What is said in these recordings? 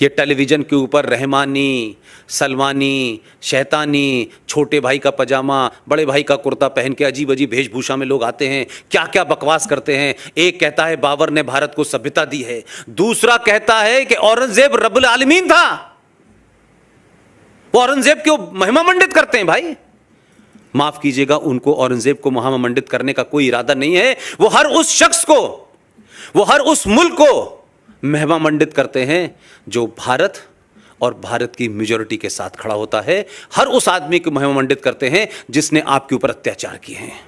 ये टेलीविज़न के ऊपर रहमानी, सलमानी, शैतानी, छोटे भाई का पजामा, बड़े भाई का कुर्ता पहन के अजीब अजीब वेशभूषा में लोग आते हैं, क्या क्या बकवास करते हैं। एक कहता है बाबर ने भारत को सभ्यता दी है, दूसरा कहता है कि औरंगजेब रब्बुल आलमीन था। वो औरंगजेब को महिमा मंडित करते हैं। भाई माफ कीजिएगा, उनको औरंगजेब को महिमा मंडित करने का कोई इरादा नहीं है। वो हर उस शख्स को, वो हर उस मुल्क को महिमा मंडित करते हैं जो भारत और भारत की मेजॉरिटी के साथ खड़ा होता है। हर उस आदमी को महिमा मंडित करते हैं जिसने आपके ऊपर अत्याचार किए हैं।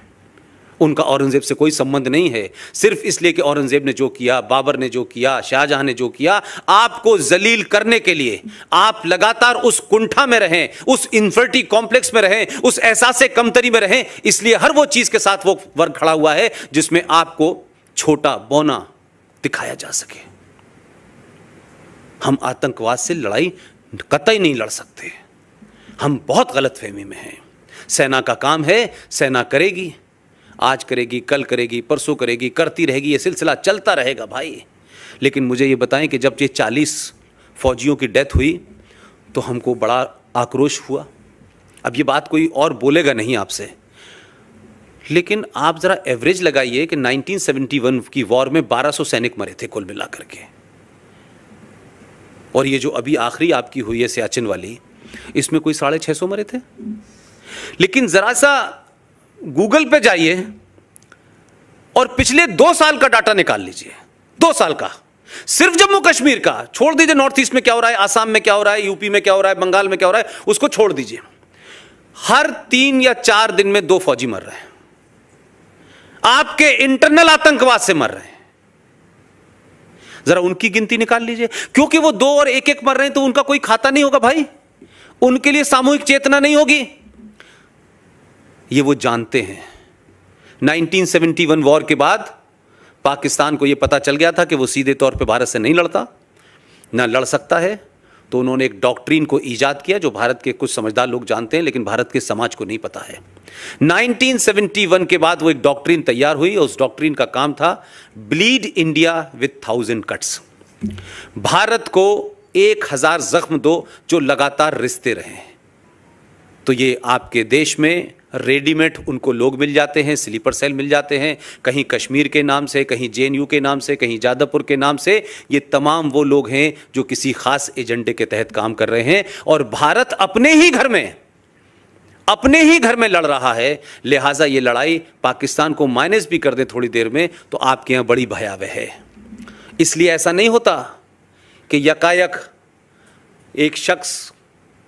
उनका औरंगजेब से कोई संबंध नहीं है। सिर्फ इसलिए कि औरंगजेब ने जो किया, बाबर ने जो किया, शाहजहां ने जो किया, आपको जलील करने के लिए आप लगातार उस कुंठा में रहें, उस इंफर्टी कॉम्प्लेक्स में रहें, उस एहसास कमतरी में रहें। इसलिए हर वो चीज के साथ वो वर्ग खड़ा हुआ है जिसमें आपको छोटा बौना दिखाया जा सके। हम आतंकवाद से लड़ाई कतई नहीं लड़ सकते। हम बहुत गलतफहमी में हैं। सेना का काम है, सेना करेगी, आज करेगी, कल करेगी, परसों करेगी, करती रहेगी, ये सिलसिला चलता रहेगा भाई। लेकिन मुझे ये बताएं कि जब ये 40 फौजियों की डेथ हुई तो हमको बड़ा आक्रोश हुआ। अब ये बात कोई और बोलेगा नहीं आपसे, लेकिन आप ज़रा एवरेज लगाइए कि 1971 की वॉर में 1200 सैनिक मरे थे कुल मिलाकर के, और ये जो अभी आखिरी आपकी हुई है सियाचिन वाली, इसमें कोई 650 मरे थे। लेकिन ज़रा सा गूगल पे जाइए और पिछले 2 साल का डाटा निकाल लीजिए, 2 साल का, सिर्फ जम्मू कश्मीर का, छोड़ दीजिए नॉर्थ ईस्ट में क्या हो रहा है, आसाम में क्या हो रहा है, यूपी में क्या हो रहा है, बंगाल में क्या हो रहा है, उसको छोड़ दीजिए। हर 3 या 4 दिन में 2 फौजी मर रहे हैं, आपके इंटरनल आतंकवाद से मर रहे हैं। जरा उनकी गिनती निकाल लीजिए, क्योंकि वो 2 और 1-1 मर रहे हैं तो उनका कोई खाता नहीं होगा भाई, उनके लिए सामूहिक चेतना नहीं होगी। ये वो जानते हैं। 1971 वॉर के बाद पाकिस्तान को यह पता चल गया था कि वो सीधे तौर पे भारत से नहीं लड़ता, ना लड़ सकता है, तो उन्होंने एक डॉक्ट्रिन को ईजाद किया जो भारत के कुछ समझदार लोग जानते हैं लेकिन भारत के समाज को नहीं पता है। 1971 के बाद वो एक डॉक्ट्रिन तैयार हुई और उस डॉक्ट्रिन का काम था bleed India with 1000 cuts. Bharat को 1000 जख्म दो जो लगातार रिश्ते रहे। तो ये आपके देश में रेडीमेड उनको लोग मिल जाते हैं, स्लीपर सेल मिल जाते हैं, कहीं कश्मीर के नाम से, कहीं जेएनयू के नाम से, कहीं जादवपुर के नाम से। ये तमाम वो लोग हैं जो किसी खास एजेंडे के तहत काम कर रहे हैं और भारत अपने ही घर में लड़ रहा है। लिहाजा ये लड़ाई पाकिस्तान को माइनस भी कर दे थोड़ी देर में तो आपके यहाँ बड़ी भयावह है। इसलिए ऐसा नहीं होता कि यकायक एक शख्स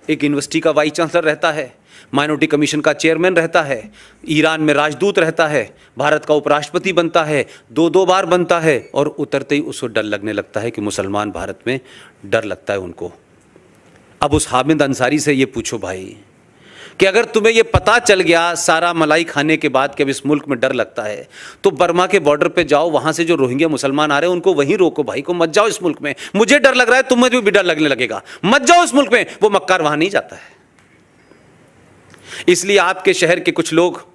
एक यूनिवर्सिटी का वाइस चांसलर रहता है, माइनॉरिटी कमीशन का चेयरमैन रहता है, ईरान में राजदूत रहता है, भारत का उपराष्ट्रपति बनता है, 2-2 बार बनता है और उतरते ही उसको डर लगने लगता है कि मुसलमान भारत में, डर लगता है उनको। अब उस हामिद अंसारी से ये पूछो भाई कि अगर तुम्हें ये पता चल गया सारा मलाई खाने के बाद कि अब इस मुल्क में डर लगता है तो बर्मा के बॉर्डर पे जाओ, वहां से जो रोहिंग्या मुसलमान आ रहे हैं उनको वहीं रोको भाई को, मत जाओ इस मुल्क में। मुझे डर लग रहा है, तुम्हें भी डर लगने लगेगा, मत जाओ इस मुल्क में। वो मक्कार वहां नहीं जाता है। इसलिए आपके शहर के कुछ लोग,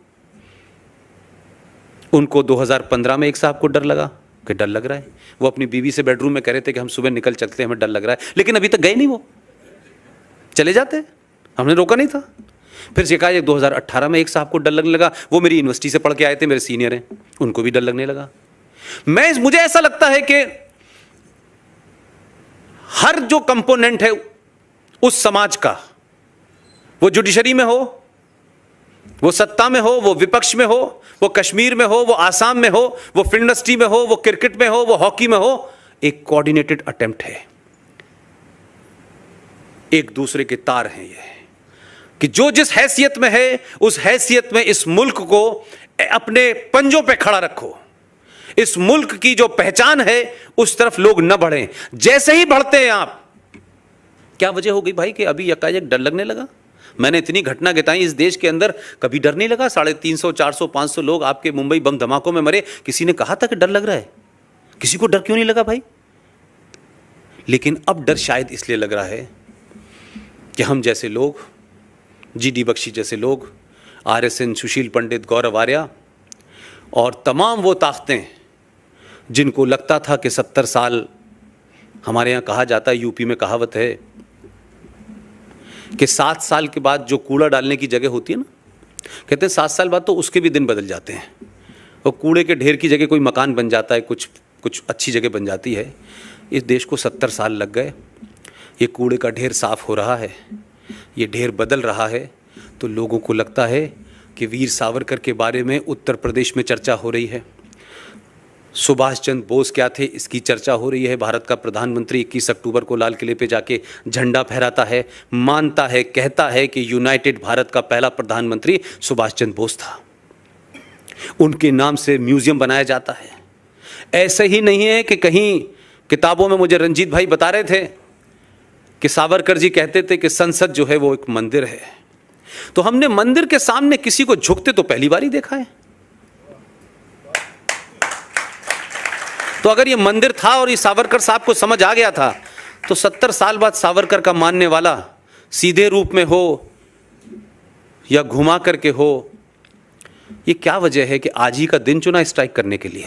उनको 2015 में एक साहब को डर लगा कि डर लग रहा है, वो अपनी बीवी से बेडरूम में कह रहे थे कि हम सुबह निकल चलते हैं, हमें डर लग रहा है, लेकिन अभी तक गए नहीं, वो चले जाते, हमने रोका नहीं था। फिर शिकायत 2018 में एक साहब को डर लगने लगा, वो मेरी यूनिवर्सिटी से पढ़ के आए थे, मेरे सीनियर हैं, उनको भी डर लगने लगा। मुझे ऐसा लगता है कि हर जो कंपोनेंट है उस समाज का, वो जुडिशरी में हो, वो सत्ता में हो, वो विपक्ष में हो, वो कश्मीर में हो, वो आसाम में हो, वो फिल्म इंडस्ट्री में हो, वो क्रिकेट में हो, वो हॉकी में हो, एक कोऑर्डिनेटेड अटेम्प्ट है। एक दूसरे के तार हैं ये, कि जो जिस हैसियत में है उस हैसियत में इस मुल्क को अपने पंजों पे खड़ा रखो। इस मुल्क की जो पहचान है उस तरफ लोग न बढ़ें। जैसे ही बढ़ते हैं आप, क्या वजह हो गई भाई कि अभी यकायक डर लगने लगा? मैंने इतनी घटना गिताई इस देश के अंदर, कभी डर नहीं लगा। 350, 400, 500 लोग आपके मुंबई बम धमाकों में मरे, किसी ने कहा था कि डर लग रहा है? किसी को डर क्यों नहीं लगा भाई? लेकिन अब डर शायद इसलिए लग रहा है कि हम जैसे लोग, GD बख्शी जैसे लोग, RSN, सुशील पंडित, गौरव आर्या और तमाम वो ताकतें जिनको लगता था कि 70 साल हमारे यहाँ कहा जाता है, यूपी में कहावत है कि 7 साल के बाद जो कूड़ा डालने की जगह होती है ना, कहते हैं 7 साल बाद तो उसके भी दिन बदल जाते हैं और कूड़े के ढेर की जगह कोई मकान बन जाता है, कुछ अच्छी जगह बन जाती है। इस देश को 70 साल लग गए। ये कूड़े का ढेर साफ हो रहा है, ये ढेर बदल रहा है, तो लोगों को लगता है कि वीर सावरकर के बारे में उत्तर प्रदेश में चर्चा हो रही है। सुभाष चंद्र बोस क्या थे इसकी चर्चा हो रही है। भारत का प्रधानमंत्री 21 अक्टूबर को लाल किले पे जाके झंडा फहराता है, मानता है, कहता है कि यूनाइटेड भारत का पहला प्रधानमंत्री सुभाष चंद्र बोस था। उनके नाम से म्यूजियम बनाया जाता है। ऐसा ही नहीं है कि कहीं किताबों में मुझे रंजीत भाई बता रहे थे कि सावरकर जी कहते थे कि संसद जो है वो एक मंदिर है। तो हमने मंदिर के सामने किसी को झुकते तो पहली बार ही देखा है। तो अगर ये मंदिर था और ये सावरकर साहब को समझ आ गया था, तो 70 साल बाद सावरकर का मानने वाला सीधे रूप में हो या घुमा करके हो, ये क्या वजह है कि आज ही का दिन चुना स्ट्राइक करने के लिए?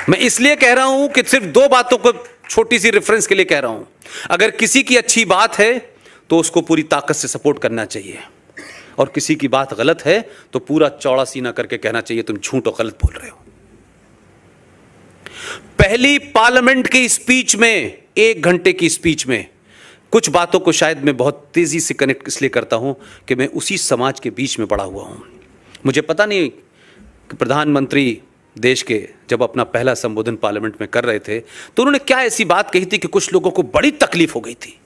मैं इसलिए कह रहा हूं कि सिर्फ 2 बातों को छोटी सी रेफरेंस के लिए कह रहा हूं। अगर किसी की अच्छी बात है तो उसको पूरी ताकत से सपोर्ट करना चाहिए, और किसी की बात गलत है तो पूरा चौड़ा सीना करके कहना चाहिए तुम झूठ और गलत बोल रहे हो। पहली पार्लियामेंट की स्पीच में, 1 घंटे की स्पीच में, कुछ बातों को शायद मैं बहुत तेजी से कनेक्ट इसलिए करता हूं कि मैं उसी समाज के बीच में बड़ा हुआ हूं। मुझे पता नहीं कि प्रधानमंत्री देश के जब अपना पहला संबोधन पार्लियामेंट में कर रहे थे तो उन्होंने क्या ऐसी बात कही थी कि कुछ लोगों को बड़ी तकलीफ हो गई थी।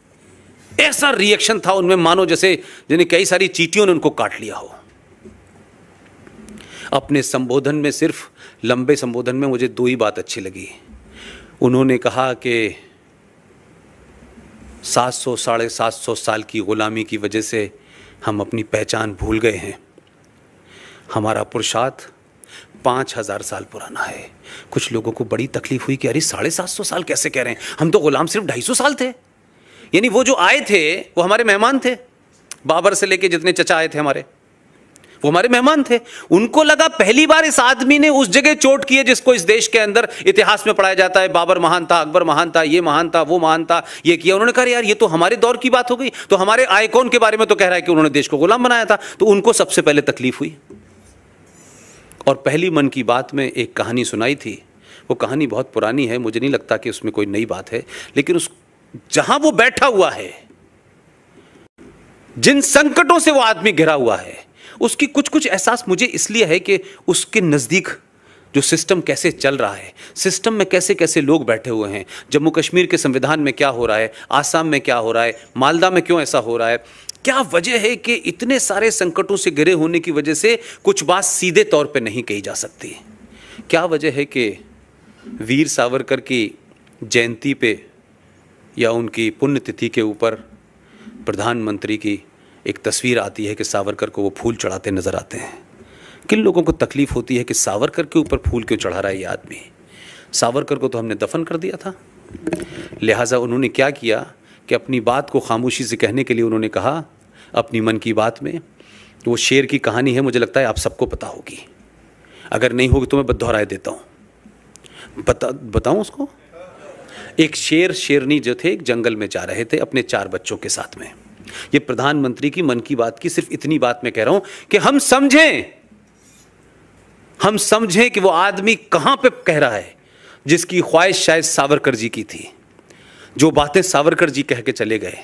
ऐसा रिएक्शन था उनमें मानो जैसे जिन्हें कई सारी चींटियों ने उनको काट लिया हो। अपने संबोधन में, सिर्फ लंबे संबोधन में, मुझे 2 ही बात अच्छी लगी। उन्होंने कहा कि 700 साढ़े 700 साल की गुलामी की वजह से हम अपनी पहचान भूल गए हैं। हमारा पुरुषार्थ 5000 साल पुराना है। कुछ लोगों को बड़ी तकलीफ हुई कि अरे 750 साल कैसे कह रहे हैं, हम तो गुलाम सिर्फ 250 साल थे। यानी वो जो आए थे वो हमारे मेहमान थे। बाबर से लेके जितने चचा आए थे हमारे, वो हमारे मेहमान थे। उनको लगा पहली बार इस आदमी ने उस जगह चोट की है जिसको इस देश के अंदर इतिहास में पढ़ाया जाता है। बाबर महान था, अकबर महान था, ये महान था, वो महान था, ये किया। उन्होंने कहा यार ये तो हमारे दौर की बात हो गई। तो हमारे आइकॉन के बारे में तो कह रहा है कि उन्होंने देश को गुलाम बनाया था। तो उनको सबसे पहले तकलीफ हुई। और पहली मन की बात में एक कहानी सुनाई थी। वो कहानी बहुत पुरानी है, मुझे नहीं लगता कि उसमें कोई नई बात है, लेकिन उस जहां वो बैठा हुआ है, जिन संकटों से वो आदमी घिरा हुआ है, उसकी कुछ एहसास मुझे इसलिए है कि उसके नजदीक जो सिस्टम कैसे चल रहा है, सिस्टम में कैसे कैसे लोग बैठे हुए हैं, जम्मू कश्मीर के संविधान में क्या हो रहा है, आसाम में क्या हो रहा है, मालदा में क्यों ऐसा हो रहा है, क्या वजह है कि इतने सारे संकटों से घिरे होने की वजह से कुछ बात सीधे तौर पे नहीं कही जा सकती। क्या वजह है कि वीर सावरकर की जयंती पे या उनकी पुण्यतिथि के ऊपर प्रधानमंत्री की एक तस्वीर आती है कि सावरकर को वो फूल चढ़ाते नजर आते हैं। किन लोगों को तकलीफ होती है कि सावरकर के ऊपर फूल क्यों चढ़ा रहा है ये आदमी? सावरकर को तो हमने दफन कर दिया था। लिहाजा उन्होंने क्या किया कि अपनी बात को खामोशी से कहने के लिए उन्होंने कहा अपनी मन की बात में, वो शेर की कहानी है, मुझे लगता है आप सबको पता होगी। अगर नहीं होगी तो मैं दोहराए देता हूँ। बताऊँ उसको? एक शेर शेरनी जो थे एक जंगल में जा रहे थे अपने 4 बच्चों के साथ में। ये प्रधानमंत्री की मन की बात की सिर्फ इतनी बात मैं कह रहा हूं कि हम समझें कि वो आदमी कहां पे कह रहा है, जिसकी ख्वाहिश शायद सावरकर जी की थी। जो बातें सावरकर जी कह के चले गए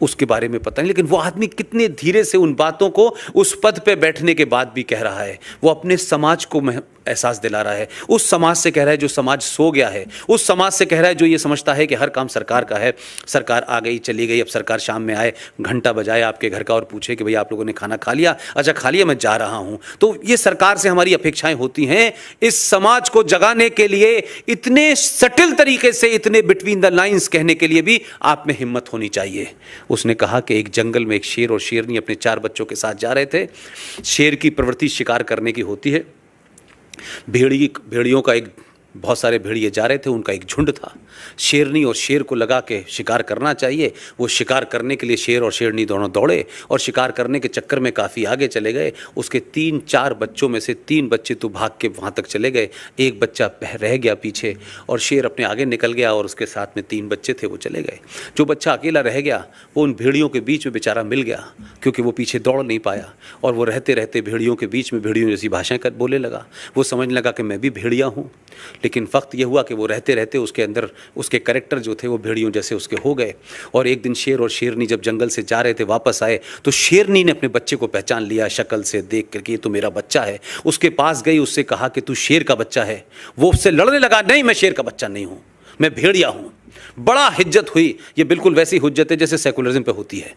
उसके बारे में पता नहीं, लेकिन वो आदमी कितने धीरे से उन बातों को उस पद पे बैठने के बाद भी कह रहा है। वो अपने समाज को एहसास दिला रहा है। उस समाज से कह रहा है जो समाज सो गया है, उस समाज से कह रहा है जो ये समझता है कि हर काम सरकार का है, सरकार आ गई चली गई, अब सरकार शाम में आए, घंटा बजाए आपके घर का और पूछे कि भाई आप लोगों ने खाना खा लिया? अच्छा खा लिया, मैं जा रहा हूं। तो ये सरकार से हमारी अपेक्षाएं होती हैं। इस समाज को जगाने के लिए इतने सटिल तरीके से, इतने बिटवीन द लाइंस कहने के लिए भी आप में हिम्मत होनी चाहिए। उसने कहा कि एक जंगल में एक शेर और शेरनी अपने 4 बच्चों के साथ जा रहे थे। शेर की प्रवृत्ति शिकार करने की होती है। भेड़ियों का एक बहुत सारे भेड़िए जा रहे थे, उनका एक झुंड था। शेरनी और शेर को लगा के शिकार करना चाहिए। वो शिकार करने के लिए शेर और शेरनी दोनों दौड़े और शिकार करने के चक्कर में काफ़ी आगे चले गए। उसके 3-4 बच्चों में से 3 बच्चे तो भाग के वहाँ तक चले गए, एक बच्चा रह गया पीछे और शेर अपने आगे निकल गया और उसके साथ में 3 बच्चे थे वो चले गए। जो बच्चा अकेला रह गया वो उन भेड़ियों के बीच में बेचारा मिल गया, क्योंकि वो पीछे दौड़ नहीं पाया और वो रहते रहते भेड़ियों के बीच में भेड़ियों जैसी भाषाएं कर बोलने लगा। वो समझने लगा कि मैं भी भेड़िया हूँ। लेकिन वक्त ये हुआ कि वो रहते रहते उसके अंदर उसके कैरेक्टर जो थे वो भेड़ियों जैसे उसके हो गए। और एक दिन शेर और शेरनी जब जंगल से जा रहे थे, वापस आए, तो शेरनी ने अपने बच्चे को पहचान लिया शक्ल से, देख करके ये तो मेरा बच्चा है। उसके पास गई, उससे कहा कि तू शेर का बच्चा है। वो उससे लड़ने लगा, नहीं मैं शेर का बच्चा नहीं हूँ, मैं भेड़िया हूँ। बड़ा हिज्जत हुई। ये बिल्कुल वैसी हुज्जत है जैसे सेकुलरिज्म पे होती है।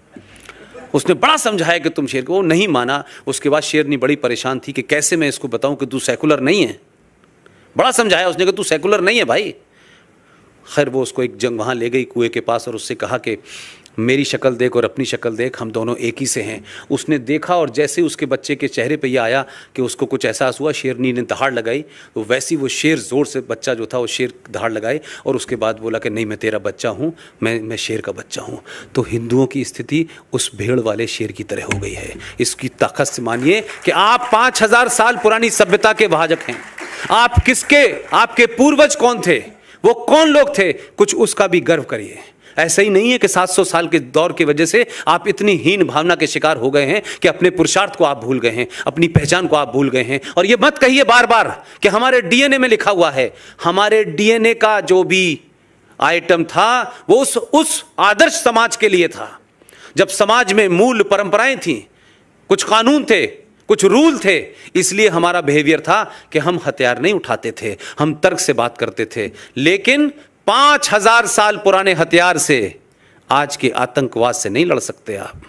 उसने बड़ा समझाया कि तुम शेर को, वो नहीं माना। उसके बाद शेरनी बड़ी परेशान थी कि कैसे मैं इसको बताऊं कि तू सेकुलर नहीं है। बड़ा समझाया उसने कि तू सेकुलर नहीं है भाई। खैर वो उसको एक जंग वहाँ ले गई कुएं के पास और उससे कहा कि मेरी शक्ल देख और अपनी शक्ल देख, हम दोनों एक ही से हैं। उसने देखा और जैसे उसके बच्चे के चेहरे पे ये आया कि उसको कुछ एहसास हुआ, शेरनी ने दहाड़ लगाई, तो वैसी वो शेर ज़ोर से, बच्चा जो था वो शेर दहाड़ लगाए और उसके बाद बोला कि नहीं मैं तेरा बच्चा हूँ, मैं शेर का बच्चा हूँ। तो हिंदुओं की स्थिति उस भेड़ वाले शेर की तरह हो गई है। इसकी ताकत से मानिए कि आप 5000 साल पुरानी सभ्यता के भाजक हैं। आप किसके, आपके पूर्वज कौन थे, वो कौन लोग थे, कुछ उसका भी गर्व करिए। ऐसा ही नहीं है कि 700 साल के दौर की वजह से आप इतनी हीन भावना के शिकार हो गए हैं कि अपने पुरुषार्थ को आप भूल गए हैं, अपनी पहचान को आप भूल गए हैं। और ये मत कहिए बार बार कि हमारे डीएनए में लिखा हुआ है। हमारे डीएनए का जो भी आइटम था वो उस आदर्श समाज के लिए था, जब समाज में मूल परंपराएं थी, कुछ कानून थे, कुछ रूल थे। इसलिए हमारा बिहेवियर था कि हम हथियार नहीं उठाते थे, हम तर्क से बात करते थे। लेकिन 5000 साल पुराने हथियार से आज के आतंकवाद से नहीं लड़ सकते आप।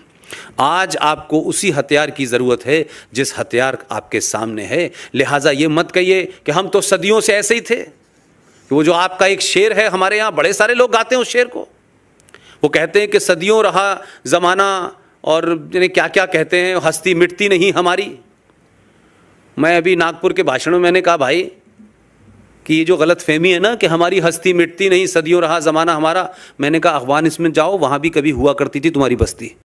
आज आपको उसी हथियार की जरूरत है जिस हथियार आपके सामने है। लिहाजा ये मत कहिए कि हम तो सदियों से ऐसे ही थे। वो जो आपका एक शेर है, हमारे यहां बड़े सारे लोग गाते हैं उस शेर को। वो कहते हैं कि सदियों रहा जमाना और क्या क्या कहते हैं, हस्ती मिटती नहीं हमारी। मैं अभी नागपुर के भाषण में मैंने कहा भाई कि ये जो गलत फहमी है ना कि हमारी हस्ती मिटती नहीं, सदियों रहा जमाना हमारा, मैंने कहा अफगानिस्तान में जाओ, वहां भी कभी हुआ करती थी तुम्हारी बस्ती।